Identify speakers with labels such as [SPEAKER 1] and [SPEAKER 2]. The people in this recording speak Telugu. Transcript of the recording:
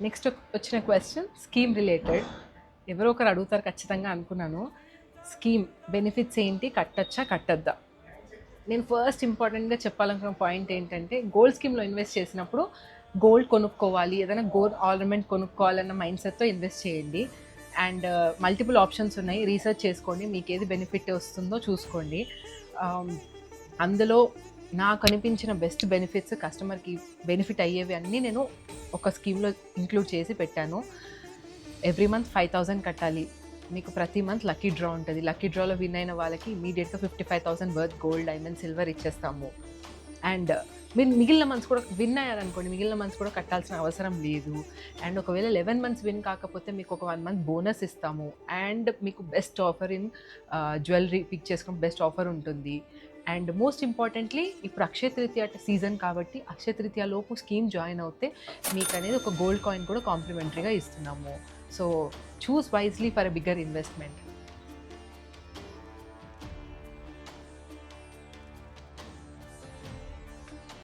[SPEAKER 1] నెక్స్ట్ వచ్చిన క్వశ్చన్ స్కీమ్ రిలేటెడ్. ఎవరో ఒకరు అడుగుతారు ఖచ్చితంగా అనుకున్నాను. స్కీమ్ బెనిఫిట్స్ ఏంటి, కట్టచ్చా కట్టద్దా? నేను ఫస్ట్ ఇంపార్టెంట్గా చెప్పాలనుకున్న పాయింట్ ఏంటంటే, గోల్డ్ స్కీమ్లో ఇన్వెస్ట్ చేసినప్పుడు గోల్డ్ కొనుక్కోవాలి, ఏదైనా గోల్డ్ ఆర్నమెంట్ కొనుక్కోవాలన్న మైండ్ సెట్తో ఇన్వెస్ట్ చేయండి. అండ్ మల్టిపుల్ ఆప్షన్స్ ఉన్నాయి, రీసెర్చ్ చేసుకోండి, మీకు ఏది బెనిఫిట్ వస్తుందో చూసుకోండి. అందులో నాకు అనిపించిన బెస్ట్ బెనిఫిట్స్, కస్టమర్కి బెనిఫిట్ అయ్యేవి అన్నీ నేను ఒక స్కీమ్లో ఇంక్లూడ్ చేసి పెట్టాను. ఎవ్రీ మంత్ 5,000 కట్టాలి. మీకు ప్రతి మంత్ లక్కీ డ్రా ఉంటుంది. లక్కీ డ్రాలో విన్ అయిన వాళ్ళకి ఇమీడియట్గా 55,000 వర్త్ గోల్డ్, డైమండ్, సిల్వర్ ఇచ్చేస్తాము. అండ్ మీరు మిగిలిన మంత్స్ కూడా విన్ అయ్యారనుకోండి, మిగిలిన మంత్స్ కూడా కట్టాల్సిన అవసరం లేదు. అండ్ ఒకవేళ 11 మంత్స్ విన్ కాకపోతే మీకు ఒక 1 మంత్ బోనస్ ఇస్తాము. అండ్ మీకు best offer in jewellery pick చేసుకుని బెస్ట్ ఆఫర్ ఉంటుంది. అండ్ మోస్ట్ ఇంపార్టెంట్లీ ఇప్పుడు అక్షయ తృతీయ సీజన్ కాబట్టి అక్షయ తృతీయ లోపు స్కీమ్ జాయిన్ అవుతే మీకు అనేది ఒక గోల్డ్ కాయిన్ కూడా కాంప్లిమెంటరీగా ఇస్తున్నాము. So choose wisely for a bigger investment.